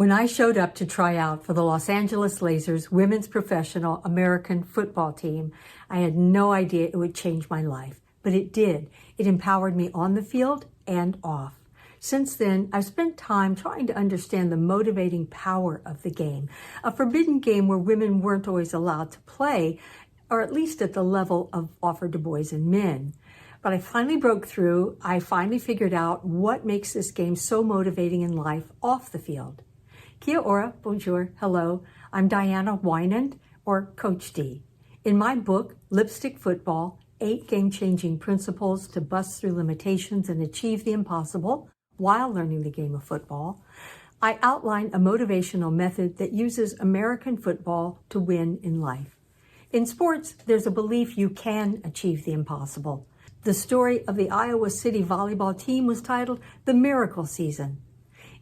When I showed up to try out for the Los Angeles Lasers women's professional American football team, I had no idea it would change my life, but it did. It empowered me on the field and off. Since then, I've spent time trying to understand the motivating power of the game, a forbidden game where women weren't always allowed to play, or at least at the level offered to boys and men. But I finally broke through. I finally figured out what makes this game so motivating in life off the field. Kia ora, bonjour, hello. I'm Diana Weynand, or Coach D. In my book, Lipstick Football, 8 Game-Changing Principles to Bust Through Limitations and Achieve the Impossible while learning the game of football, I outline a motivational method that uses American football to win in life. In sports, there's a belief you can achieve the impossible. The story of the Iowa City volleyball team was titled The Miracle Season.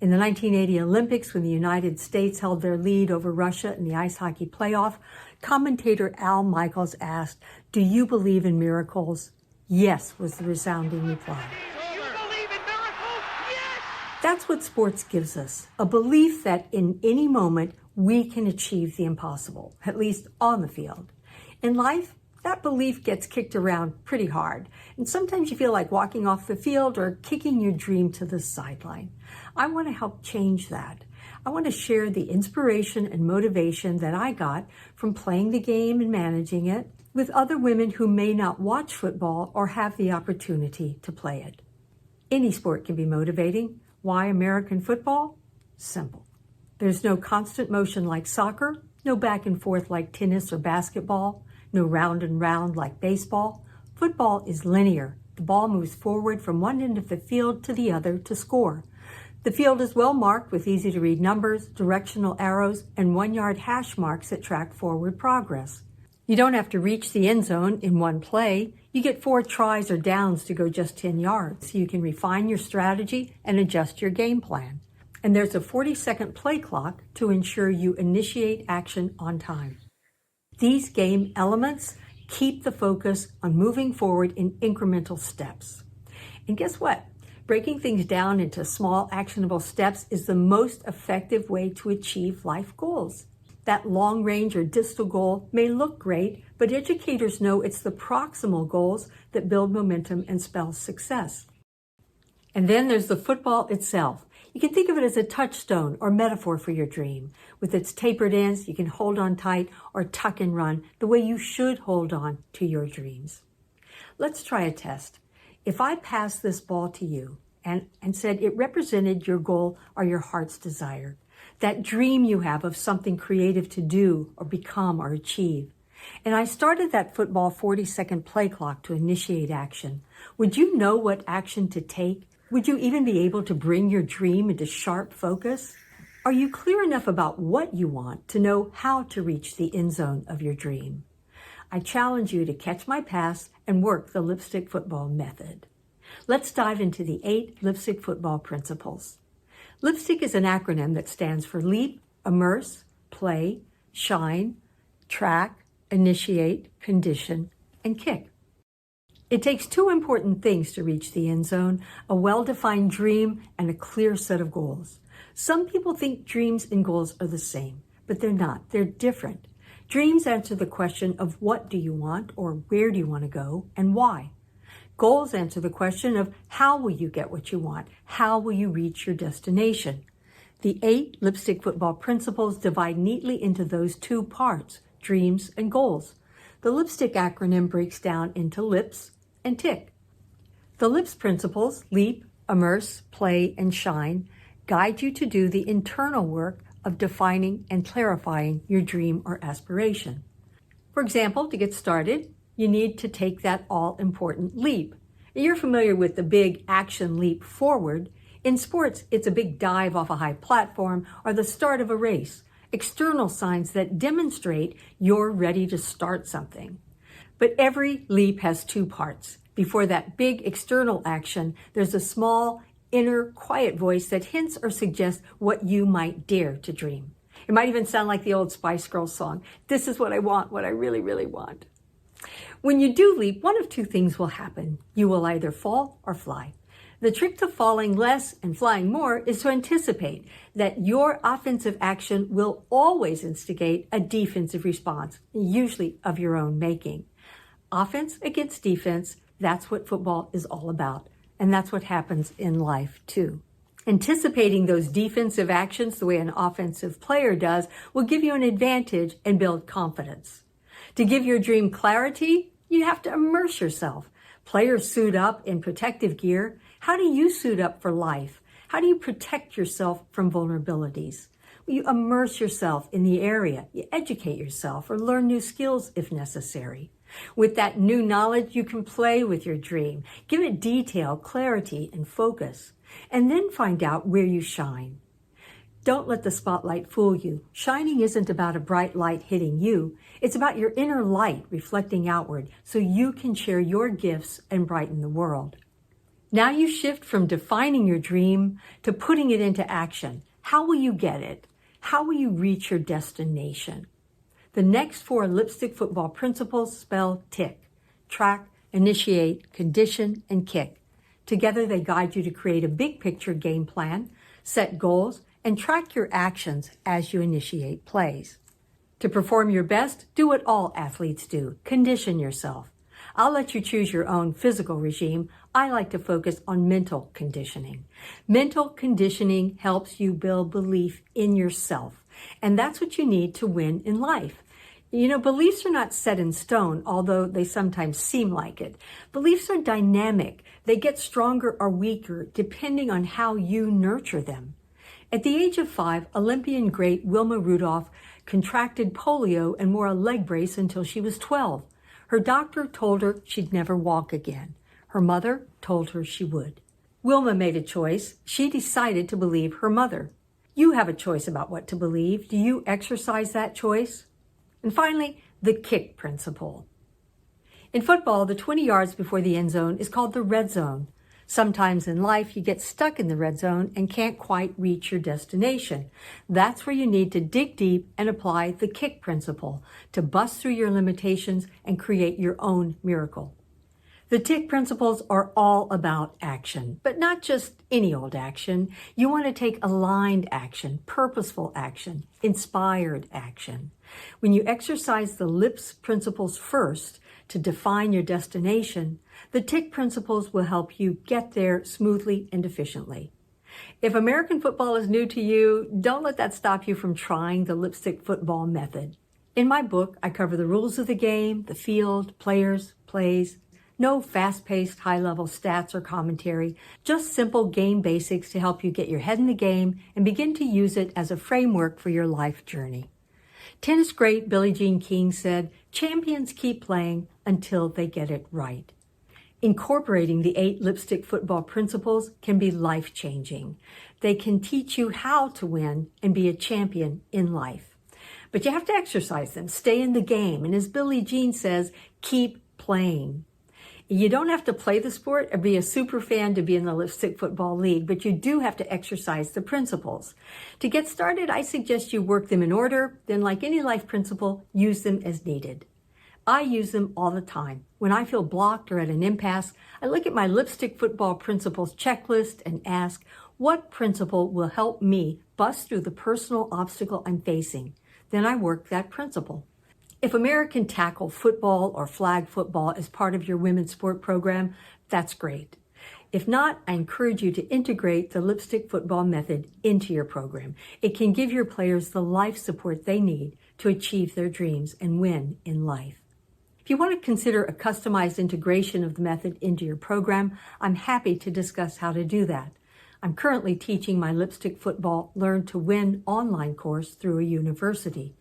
In the 1980 Olympics, when the United States held their lead over Russia in the ice hockey playoff, commentator Al Michaels asked, "Do you believe in miracles?" "Yes," was the resounding reply. You believe in miracles? Yes! That's what sports gives us, a belief that in any moment we can achieve the impossible, at least on the field. In life, that belief gets kicked around pretty hard, and sometimes you feel like walking off the field or kicking your dream to the sideline. I want to help change that. I want to share the inspiration and motivation that I got from playing the game and managing it with other women who may not watch football or have the opportunity to play it. Any sport can be motivating. Why American football? Simple. There's no constant motion like soccer, no back and forth like tennis or basketball, no round and round like baseball. Football is linear. The ball moves forward from one end of the field to the other to score. The field is well marked with easy-to-read numbers, directional arrows, and 1-yard hash marks that track forward progress. You don't have to reach the end zone in one play. You get 4 tries or downs to go just 10 yards, so you can refine your strategy and adjust your game plan. And there's a 40-second play clock to ensure you initiate action on time. These game elements keep the focus on moving forward in incremental steps. And guess what? Breaking things down into small, actionable steps is the most effective way to achieve life goals. That long-range or distal goal may look great, but educators know it's the proximal goals that build momentum and spell success. And then there's the football itself. You can think of it as a touchstone or metaphor for your dream. With its tapered ends, you can hold on tight or tuck and run the way you should hold on to your dreams. Let's try a test. If I passed this ball to you and said it represented your goal or your heart's desire, that dream you have of something creative to do or become or achieve, and I started that football 40-second play clock to initiate action, would you know what action to take? Would you even be able to bring your dream into sharp focus? Are you clear enough about what you want to know how to reach the end zone of your dream? I challenge you to catch my pass and work the lipstick football method. Let's dive into the 8 lipstick football principles. Lipstick is an acronym that stands for leap, immerse, play, shine, track, initiate, condition, and kick. It takes 2 important things to reach the end zone: a well-defined dream and a clear set of goals. Some people think dreams and goals are the same, but they're not. They're different. Dreams answer the question of what do you want or where do you want to go and why. Goals answer the question of how will you get what you want? How will you reach your destination? The 8 lipstick football principles divide neatly into those 2 parts, dreams and goals. The lipstick acronym breaks down into lips and tick. The lips principles, leap, immerse, play, and shine, guide you to do the internal work of defining and clarifying your dream or aspiration. For example, to get started, you need to take that all-important leap. You're familiar with the big action leap forward. In sports, it's a big dive off a high platform or the start of a race, external signs that demonstrate you're ready to start something. But every leap has 2 parts. Before that big external action, there's a small, inner, quiet voice that hints or suggests what you might dare to dream. It might even sound like the old Spice Girls song, "This is what I want, what I really, really want." When you do leap, one of 2 things will happen. You will either fall or fly. The trick to falling less and flying more is to anticipate that your offensive action will always instigate a defensive response, usually of your own making. Offense against defense, that's what football is all about. And that's what happens in life too. Anticipating those defensive actions the way an offensive player does will give you an advantage and build confidence. To give your dream clarity, you have to immerse yourself. Players suit up in protective gear. How do you suit up for life? How do you protect yourself from vulnerabilities? Well, you immerse yourself in the area. You educate yourself or learn new skills if necessary. With that new knowledge, you can play with your dream. Give it detail, clarity, and focus. And then find out where you shine. Don't let the spotlight fool you. Shining isn't about a bright light hitting you. It's about your inner light reflecting outward so you can share your gifts and brighten the world. Now you shift from defining your dream to putting it into action. How will you get it? How will you reach your destination? The next 4 lipstick football principles spell TICK: track, initiate, condition, and kick. Together they guide you to create a big picture game plan, set goals, and track your actions as you initiate plays. To perform your best, do what all athletes do: condition yourself. I'll let you choose your own physical regime. I like to focus on mental conditioning. Mental conditioning helps you build belief in yourself, and that's what you need to win in life. You know, beliefs are not set in stone, although they sometimes seem like it. Beliefs are dynamic. They get stronger or weaker depending on how you nurture them. At the age of 5, Olympian great Wilma Rudolph contracted polio and wore a leg brace until she was 12. Her doctor told her she'd never walk again. Her mother told her she would. Wilma made a choice. She decided to believe her mother. You have a choice about what to believe. Do you exercise that choice? And finally, the kick principle. In football, the 20 yards before the end zone is called the red zone. Sometimes in life, you get stuck in the red zone and can't quite reach your destination. That's where you need to dig deep and apply the kick principle to bust through your limitations and create your own miracle. The TICK principles are all about action, but not just any old action. You want to take aligned action, purposeful action, inspired action. When you exercise the LIPS principles first to define your destination, the TICK principles will help you get there smoothly and efficiently. If American football is new to you, don't let that stop you from trying the lipstick football method. In my book, I cover the rules of the game, the field, players, plays. No fast-paced, high-level stats or commentary, just simple game basics to help you get your head in the game and begin to use it as a framework for your life journey. Tennis great Billie Jean King said, "Champions keep playing until they get it right." Incorporating the 8 lipstick football principles can be life-changing. They can teach you how to win and be a champion in life. But you have to exercise them, stay in the game, and as Billie Jean says, keep playing. You don't have to play the sport or be a super fan to be in the Lipstick Football League, but you do have to exercise the principles. To get started, I suggest you work them in order, then like any life principle, use them as needed. I use them all the time. When I feel blocked or at an impasse, I look at my Lipstick Football Principles checklist and ask, what principle will help me bust through the personal obstacle I'm facing? Then I work that principle. If American tackle football or flag football is part of your women's sport program, that's great. If not, I encourage you to integrate the lipstick football method into your program. It can give your players the life support they need to achieve their dreams and win in life. If you want to consider a customized integration of the method into your program, I'm happy to discuss how to do that. I'm currently teaching my Lipstick Football Learn to Win online course through a university.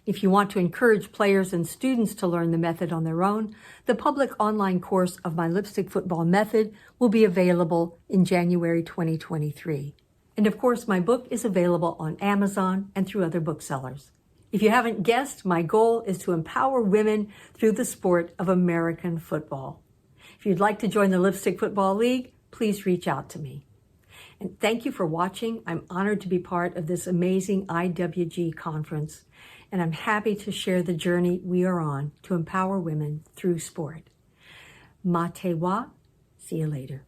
If you want to encourage players and students to learn the method on their own, the public online course of my Lipstick Football Method will be available in January 2023. And of course, my book is available on Amazon and through other booksellers. If you haven't guessed, my goal is to empower women through the sport of American football. If you'd like to join the Lipstick Football League, please reach out to me. And thank you for watching. I'm honored to be part of this amazing IWG conference, and I'm happy to share the journey we are on to empower women through sport. Matewa, see you later.